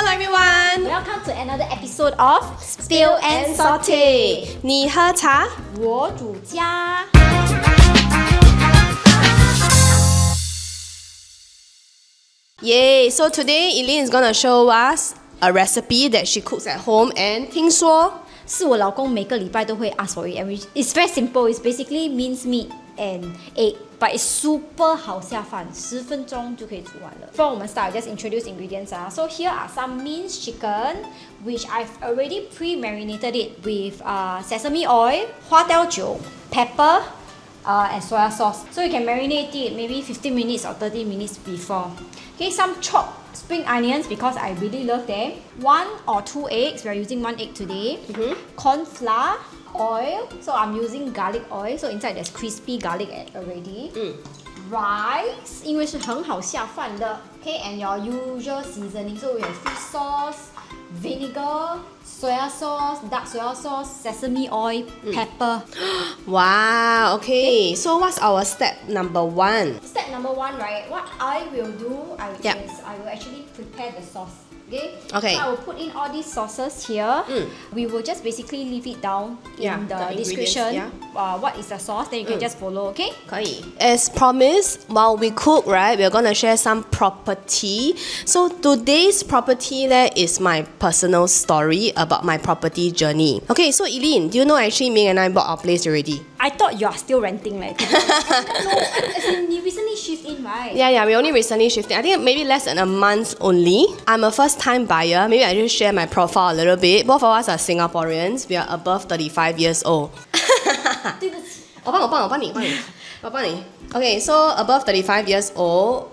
Hello everyone! Welcome to another episode of Spill and Sauté. 你喝茶，我煮家。Yay! So today Eileen is gonna show us a recipe that she cooks at home, and 听说是我老公每个礼拜都会 ask for it. It's very simple. It's basically minced meat and egg, but it's super 好下饭，10分钟就可以煮完了。Before 我们 start, just introduce ingredients. So here are some minced chicken, which I've already pre-marinated it with sesame oil, 花雕酒, pepper, and soya sauce. So you can marinate it maybe 15 minutes or 30 minutes before. Okay, some chopped spring onions because I really love them. 1 or 2 eggs. We are using 1 egg today. Corn flour, oil. So I'm using garlic oil. So inside there's crispy garlic already. Rice, 因为是很好下饭的. Okay, and your usual seasoning. So we have fish sauce, vinegar, soya sauce, dark soya sauce, sesame oil, pepper. Wow, okay. So what's our step number 1? Step number 1, right? What I will do is I will actually prepare the sauce. Okay. So I will put in all these sauces here. We will just basically leave it down in the description. What is the sauce? Then you can just follow. Okay? 可以. As promised, while we cook, right, we're gonna share some property. So today's property is my personal story about my property journey. Okay, so Eileen, do you know actually Ming and I bought our place already? I thought you are still renting, like. No, as in you recently shift in, right? Yeah, we only recently shifted. I think maybe less than a month only. I'm a first-time buyer. Maybe I just share my profile a little bit. Both of us are Singaporeans. We are above 35 years old. 对不起。我帮你。Okay, so above 35 years old,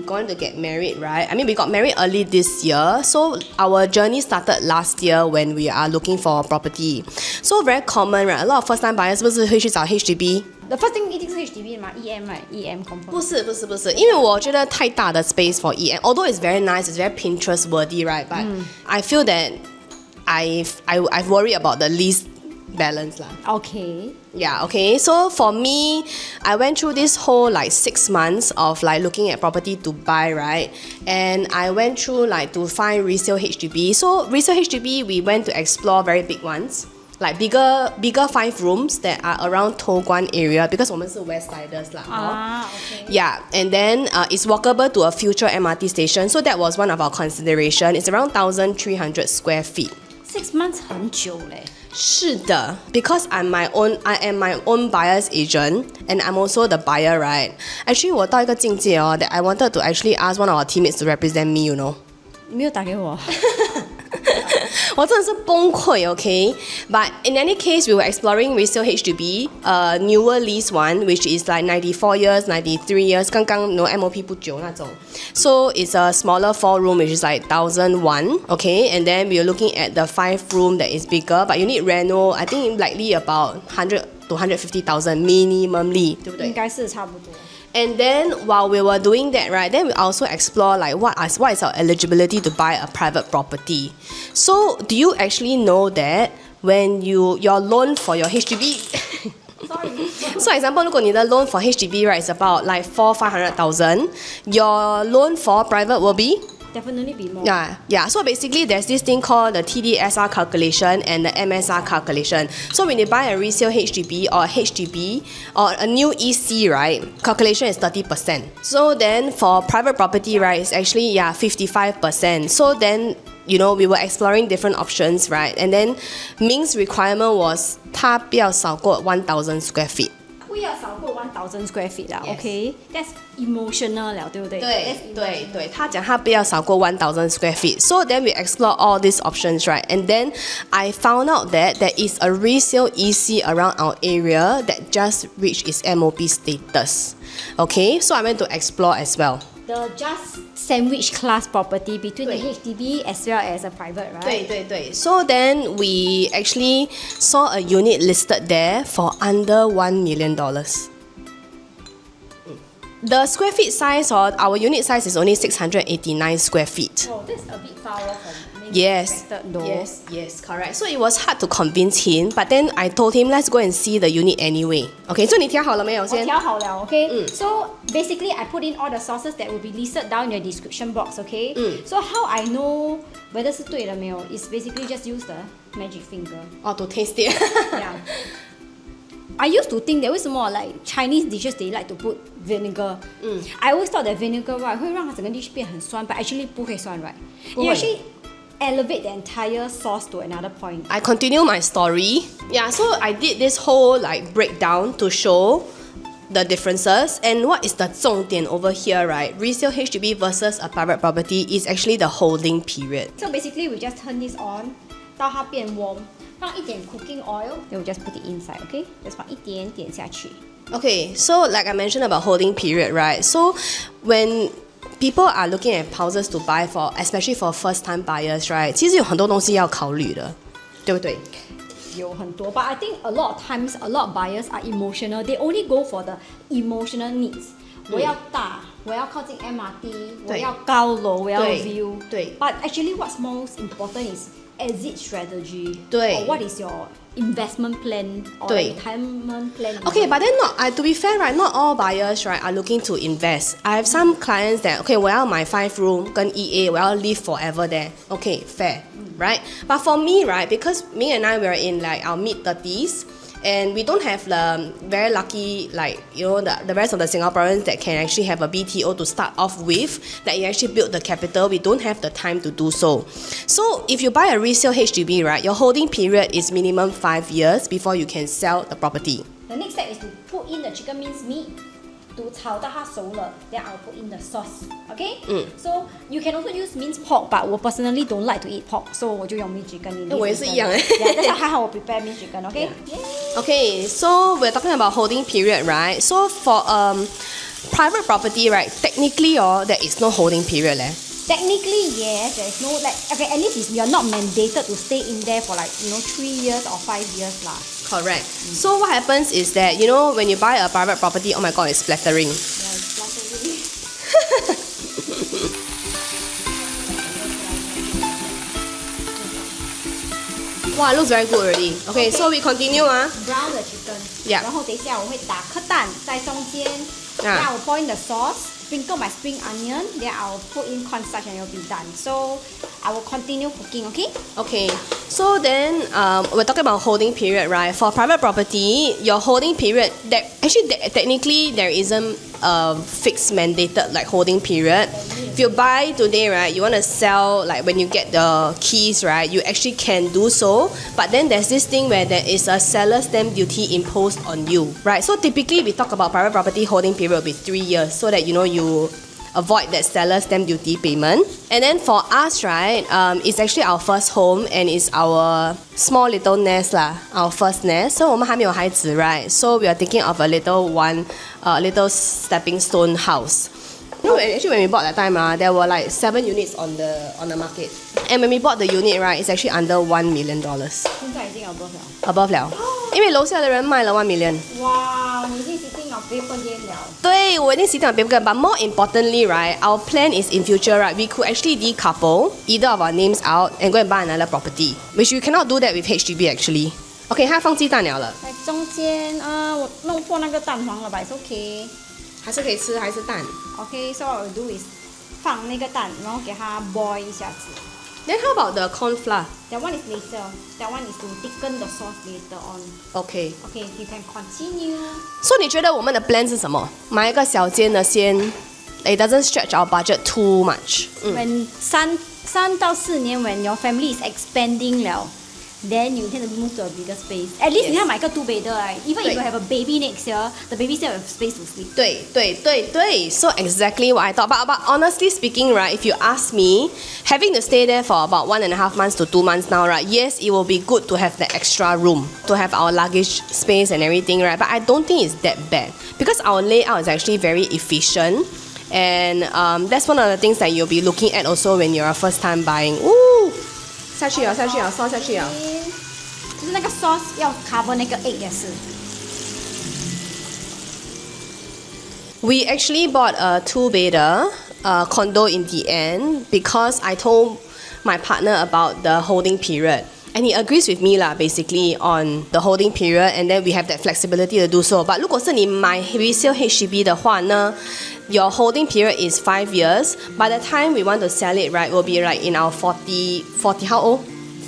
going to get married, right? I mean, we got married early this year. So our journey started last year when we are looking for a property. So very common, right? A lot of first-time buyers 不是会去找 HDB. The first thing 一定是 HDB 嘛 ，EM right? EM confirm. 不是，因为我觉得太大的 space for EM. Although it's very nice, it's very Pinterest worthy, right? But I feel that I've worried about the lease balance lah. Okay. Yeah, okay. So for me, I went through this whole 6 months of looking at property to buy, right? And I went through to find resale HDB. So resale HDB, we went to explore very big ones. Bigger 5 rooms that are around Toh Guan area because 我们是 West Siders lah. Okay. Yeah, and then it's walkable to a future MRT station. So that was one of our consideration. It's around 1,300 square feet. 6 months 很久嘞。是的 because I am my own buyer's agent and I'm also the buyer, right? Actually, 我到一个境界that I wanted to actually ask one of our teammates to represent me, you know. 没有打给我。我真的是崩溃 okay? But in any case, we were exploring resale HDB, newer lease one, which is 94 years, 93 years, 刚刚MOP 不久那种. So it's a smaller 4 room, which is 1,001, okay? And then we are looking at the 5 room that is bigger, but you need reno, I think likely about 100 to 150,000 minimally, 对不对？应该是差不多。And then while we were doing that, right, then we also explore what is our eligibility to buy a private property. So do you actually know that when your loan for your HDB Sorry. So example, 如果你的 loan for HDB, right, is about 400,000-500,000, your loan for private will be? Definitely be more. Yeah. So basically, there's this thing called the TDSR calculation and the MSR calculation. So when you buy a resale HDB or a new EC, right, calculation is 30%. So then for private property, right, it's actually 55%. So then we were exploring different options, right? And then Ming's requirement was 它不要少过 1,000 square feet. 不要少过 1,000 square feet 啦 ，OK？ That's emotional 了，对不对？对，他讲他不要少过 1,000 square feet. So then we explore all these options, right? And then I found out that there is a resale EC around our area that just reached its MOP status. Okay, so I went to explore as well. The just sandwich class property between the HDB as well as a private, right? 对。So then we actually saw a unit listed there for under $1 million. The square feet size or our unit size is only 689 square feet. Oh, that's a bit far off from maybe Yes, expected though. yes, correct. So it was hard to convince him, but then I told him let's go and see the unit anyway. Okay, so 你挑好了没有先？我调好了 okay? So basically, I put in all the sources that will be listed down in the description box, okay? So how I know whether 是对了没有 is basically just use the magic finger. Oh, to taste it. Yeah. I used to think that 为什么 like Chinese dishes they like to put vinegar. I always thought that vinegar right 会让它整个 dish 变很酸 but actually 不会酸 right? 不会。 It actually elevate the entire sauce to another point. I continue my story. Yeah, so I did this whole like breakdown to show the differences and what is the 重点 over here, right? Resale HDB versus a private property is actually the holding period. So basically we just turn this on 到它变 warm 放一点 cooking oil then we just put it inside, okay? Just 放一点点下去 Okay, so like I mentioned about holding period, right? So when people are looking at houses to buy for, especially for first-time buyers, right? 其实有很多东西要考虑的，对不对？有很多 but I think a lot of times a lot of buyers are emotional. They only go for the emotional needs. 我要大，我要靠近 MRT， 我要高楼，我要 view. 对。 But actually what's most important is exit strategy. 对。 Or what is your investment plan or 对。 retirement plan? Okay, but then to be fair, right, not all buyers, right, are looking to invest. I have some clients that, okay, 我要买 5 room 跟 EA, 我要 live forever there. Okay, fair, right? But for me, right, because me and I were in like our mid-30s, and we don't have the very lucky, like, you know, the rest of the Singaporeans that can actually have a BTO to start off with, that you actually build the capital. We don't have the time to do so. So if you buy a resale HDB, right, your holding period is minimum 5 years before you can sell the property. The next step is to put in the chicken minced meat. to 炒到它熟了 then I'll put in the sauce. Okay? So you can also use minced pork, but 我 personally don't like to eat pork, so 我就用 minced chicken. 我也是一样 Yeah, that's how I prepare minced chicken. Okay? Yeah. Okay, so we're talking about holding period, right? So for private property, right, technically there is no holding period. Technically, yes, there is no like okay, at least you're not mandated to stay in there for like 3 years or 5 years lah. Correct. So what happens is that when you buy a private property, oh my god, it's splattering. Yeah, it's splattering. Wow, it looks very good already. Okay, so we continue. Brown the chicken. Yeah. 然后等一下我会打颗蛋在中间。Then I will pour in the sauce. Sprinkle my spring onion, then I'll put in cornstarch and it'll be done. So I will continue cooking, okay? Okay, so then we're talking about holding period, right? For private property, your holding period, technically there isn't a fixed mandated like holding period. If you buy today, right, you want to sell like when you get the keys, right, you actually can do so. But then there's this thing where there is a seller's stamp duty imposed on you, right? So typically we talk about private property holding period will be 3 years so that you avoid that seller's stamp duty payment. And then for us, right, it's actually our first home and it's our small little nest lah, our first nest. So 我们还没有孩子, right? So we are thinking of a little stepping stone house. Actually when we bought that time, there were like 7 units on the market. And when we bought the unit, right, it's actually under $1 million. 现在已经 above 了。above 了，因为楼下的人卖了1 million。哇，你已经 sitting on paper gain 了。对，我已经 sitting on paper gain，but more importantly, right, our plan is in future, right, we could actually decouple either of our names out and go and buy another property, which you cannot do that with HDB actually. Okay, 它放鸡蛋了。在中间我弄破那个蛋黄了吧 ，it's okay。还是可以吃，还是蛋。Okay, so what I will do is 放那个蛋，然后给它 boil 一下子。Then how about the corn flour? That one is later. That one is to thicken the sauce later on. Okay. Okay, you can continue. So 你觉得我们的 plan 是什么？买一个小间的先 ，it doesn't stretch our budget too much. When 3到4年 when your family is expanding 了。Then you tend to move to a bigger space. At least 你要买个2 bedder, right? Even if you have a baby next year, the baby still have space to sleep. 对. So exactly what I thought. But honestly speaking, right, if you ask me, having to stay there for about 1.5 months to 2 months now, right, yes, it will be good to have the extra room, to have our luggage space and everything, right? But I don't think it's that bad because our layout is actually very efficient. And that's one of the things that you'll be looking at also when you're a first time buying. Ooh! 下去了，烧下去了。就是那个 sauce 要 cover 那个 egg 也是。We actually bought a 2-bedder condo in the end because I told my partner about the holding period. And he agrees with me lah, basically, on the holding period, and then we have that flexibility to do so. But 如果是你买 resale HDB 的话呢, your holding period is 5 years. By the time we want to sell it, right, we'll be like in our 40 how old?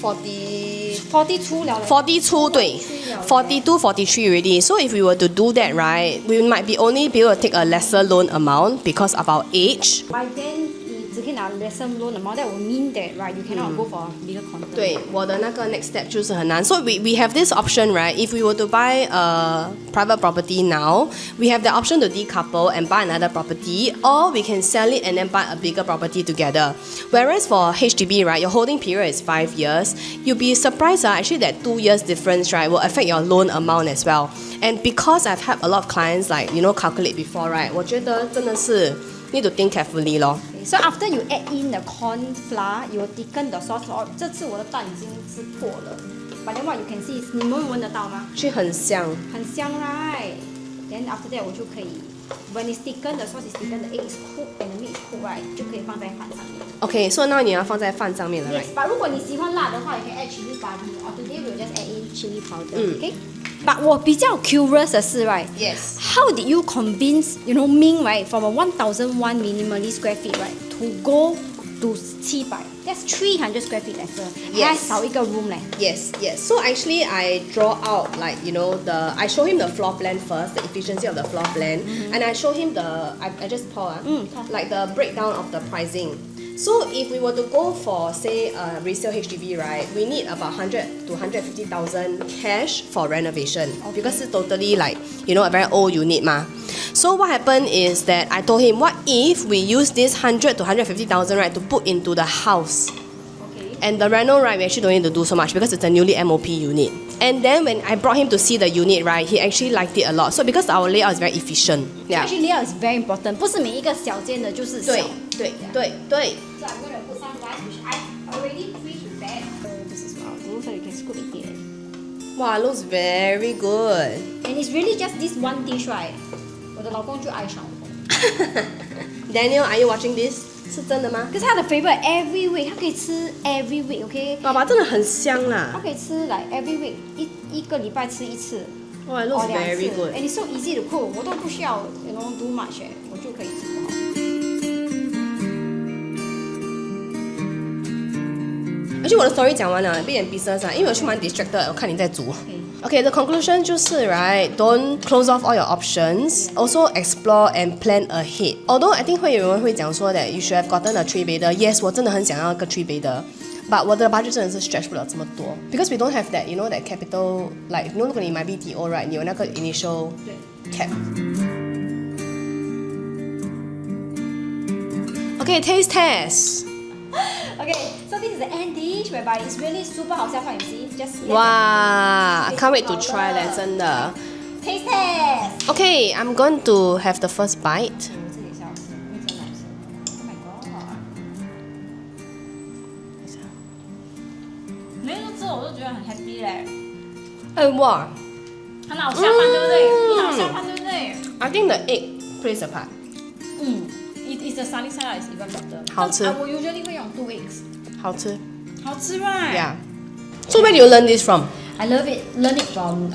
42了 42, 对 42, 43 already. So if we were to do that, right, we might be only be able to take a lesser loan amount because of our age. By then, 你只可以拿 lesser loan amount, that will mean that, right, you cannot go for a bigger condo. 对，我的那个 next step 就是很难。So we have this option, right? If we were to buy a private property now, we have the option to decouple and buy another property, or we can sell it and then buy a bigger property together. Whereas for HDB, right, your holding period is 5 years. You'll be surprised, actually that 2 years difference, right, will affect your loan amount as well. And because I've had a lot of clients like, calculate before, right, 我觉得真的是 need to think carefully 咯。So after you add in the corn flour, you will thicken the sauce. 这次我的蛋已经是破了。But then what you can see is, 你们闻得到吗？其实很香。很香 right? Then after that 我就可以 when it's thickened, the sauce is thickened, the egg is cooked and the meat is cooked, right? 就可以放在饭上面。Okay, so now 你要放在饭上面了 Yes, ，right? but 如果你喜欢辣的话，you can add chili powder. Or today we'll just add in chili powder, okay? But 我比较 curious 的是 right? Yes. How did you convince, Ming, right, from a 1,001 minimally square feet, right, to go to 700? That's 300 square feet lesser. Yes. 还少一个 room 嘞。Yes. So actually, I draw out like I show him the floor plan first, the efficiency of the floor plan, and I show him I just pour like the breakdown of the pricing. So if we were to go for say a resale HDB, right, we need about 100 to 150,000 cash for renovation because it's totally like a very old unit ma. So what happened is that I told him, what if we use this 100 to 150,000, right, to put into the house? And the reno, right, we actually don't need to do so much because it's a newly MOP unit. And then when I brought him to see the unit, right, he actually liked it a lot. So because our layout is very efficient. Yeah. Actually, layout is very important. 不是每一个小间的就是小。对。So I'm going to put some rice, which I already pre-prepared. This is wow. So you can scoop it here. Wow, looks very good. And it's really just this one dish, right? 我的老公就爱上我。Daniel, are you watching this? 是真的吗？可是他的 favorite every week， 他可以吃 every week，OK？ 爸爸真的很香啦。他可以吃 like every week，一个礼拜吃一次。Wow, it looks very good. And it's so easy to cook， 我都不需要do much， 我就可以吃好。而且我的 story 讲完了，变成 business 啊，因为我去蛮 distracted， 我看你在煮。Okay, the conclusion 就是 right, don't close off all your options. Also explore and plan ahead. Although I think 会有人会讲说 that you should have gotten a 3-bedder. Yes, 我真的很想要一个 3-bedder. But 我的 budget 真的是 stretch 不了这么多 because we don't have that, that capital, like 如果你买 BTO, right, 你有那个 initial cap. Okay, taste test. Okay, so this is the end dish whereby it's really super 好下饭 you see. Just Wow, I can't wait to try 嘞，真的。Taste test. Okay, I'm going to have the first bite. 我自己也是要吃，因为真的好吃。Oh my god. 每次吃我都觉得很 happy 嘞。哇，很好下饭，对不对？很好下饭，对不对 I think the egg plays a part. It's the sunny side up is even better. 好吃。我 usually 会用 2 eggs. 好吃。好吃 right? Yeah. So where do you learn this from? I learn it from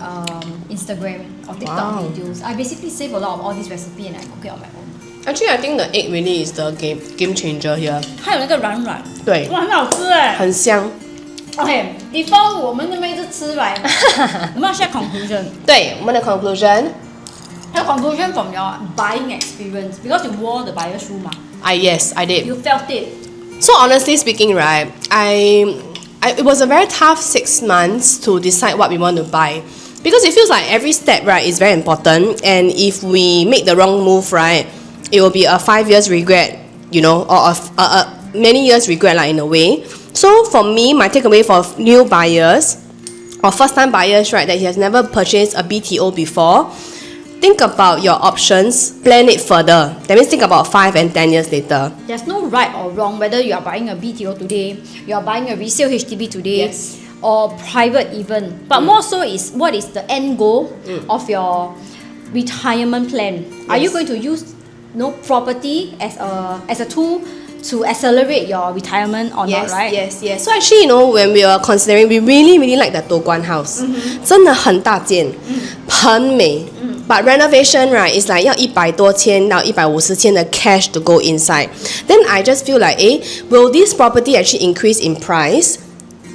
Instagram or TikTok videos. I basically save a lot of all these recipe and I cook it on my own. Actually, I think the egg really is the game changer here. 它有那个软软，对，哇，很好吃哎，很香。Okay, before 我们那边一直吃right, 我们要 share conclusion. 对，我们的 conclusion. Your conclusion from your buying experience because you wore the buyer's shoe 嘛。Yes, I did. You felt it. So honestly speaking, right, it was a very tough 6 months to decide what we want to buy. Because it feels like every step, right, is very important. And if we make the wrong move, right, it will be a 5 years regret, or a many years regret, like, in a way. So for me, my takeaway for new buyers or first-time buyers, right, that he has never purchased a BTO before, think about your options, plan it further. That means think about 5 and 10 years later. There's no right or wrong whether you are buying a BTO today, you are buying a resale HDB today, Yes. or private even. But more so is what is the end goal of your retirement plan. Are you going to use property as a tool to accelerate your retirement or not, right? Yes. So actually, when we were considering, we really like the Toguan house. 真的很大间，很美。But renovation, right, is like 要100多千到150千的 cash to go inside. Then I just feel like, will this property actually increase in price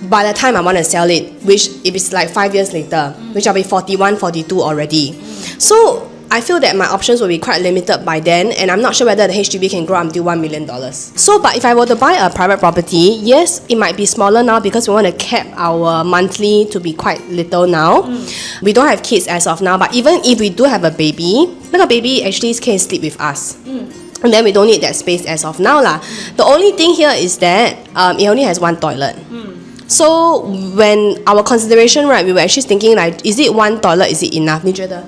by the time I want to sell it, which if it's like 5 years later, which I'll be 41, 42 already. So I feel that my options will be quite limited by then, and I'm not sure whether the HDB can grow until $1 million. So, but if I were to buy a private property, yes, it might be smaller now because we want to cap our monthly to be quite little now. We don't have kids as of now, but even if we do have a baby, a baby actually can sleep with us. And then we don't need that space as of now lah. The only thing here is that it only has one toilet. So when our consideration, right, we were actually thinking like, is it one toilet, is it enough? 你觉得？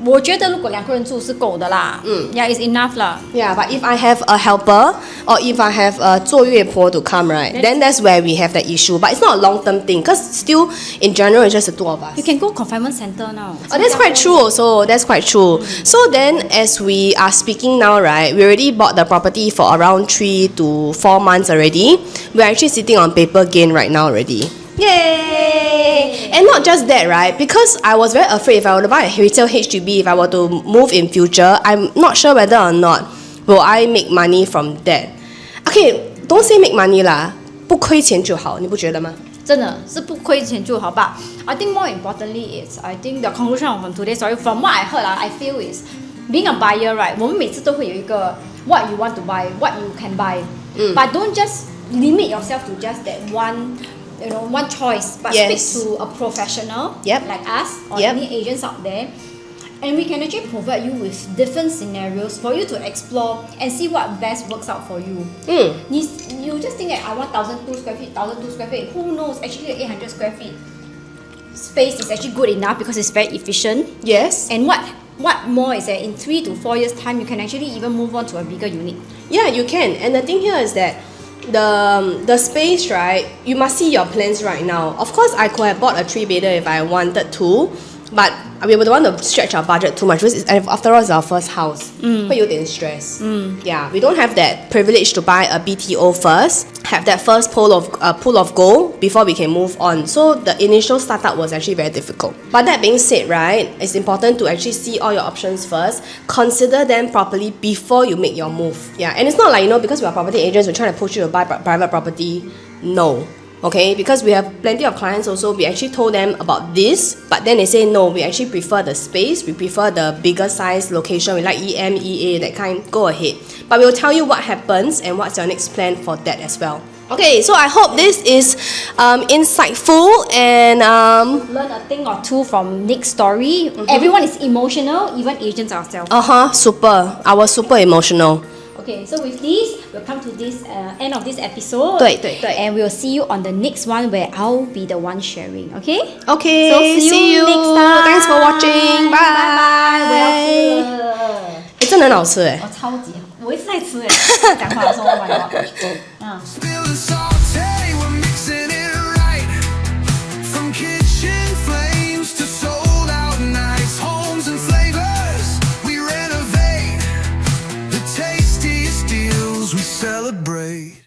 我觉得如果2个人住是够的啦。Yeah, it's enough 啦。Yeah, but if I have a helper or if I have a 坐月婆 to come, right, then that's where we have the issue. But it's not a long-term thing because still, in general, it's just the two of us. You can go confinement center now. Oh, that's quite true also. That's quite true. So then, as we are speaking now, right, we already bought the property for around 3 to 4 months already. We're actually sitting on paper gain right now already. Yay! And not just that, right? Because I was very afraid if I were to buy a retail HDB, if I were to move in future, I'm not sure whether or not will I make money from that. Okay, don't say make money lah. 不亏钱就好，你不觉得吗？真的是不亏钱就好吧。I think more importantly is, I think the conclusion of today's story, from what I heard, I feel is being a buyer, right? 我们每次都会有一个 what you want to buy, what you can buy, but don't just limit yourself to just that one choice, but speak to a professional like us or any agents out there, and we can actually provide you with different scenarios for you to explore and see what best works out for you. You just think that I want 1,002 square feet, 1,002 square feet. Who knows? Actually, 800 square feet space is actually good enough because it's very efficient. Yes. And what more is that in 3 to 4 years time, you can actually even move on to a bigger unit. Yeah, you can. And the thing here is that the space, right, you must see your plans right now. Of course, I could have bought a 3-bedder if I wanted to, but we would want to stretch our budget too much because after all, it's our first house. 会有点 stress. Yeah, we don't have that privilege to buy a BTO first, have that first pool of gold before we can move on. So the initial startup was actually very difficult. But that being said, right, it's important to actually see all your options first, consider them properly before you make your move. Yeah, and it's not like, because we are property agents, we're trying to push you to buy private property. No. Okay, because we have plenty of clients also, we actually told them about this, but then they say no, we actually prefer the space, we prefer the bigger size location, we like EM, EA, that kind, go ahead. But we'll tell you what happens and what's your next plan for that as well. Okay, so I hope this is insightful and learn a thing or two from Nix's story. Everyone is emotional, even agents ourselves. Super. I was super emotional. Okay, so with this, we'll come to this end of this episode. 对， and we'll see you on the next one where I'll be the one sharing. Okay? Okay. So see you next time. Thanks for watching. Bye. 我要吃了。真的很好吃哎。我超级，我一直在吃哎。讲话的时候，我买了。Spill and Sauté.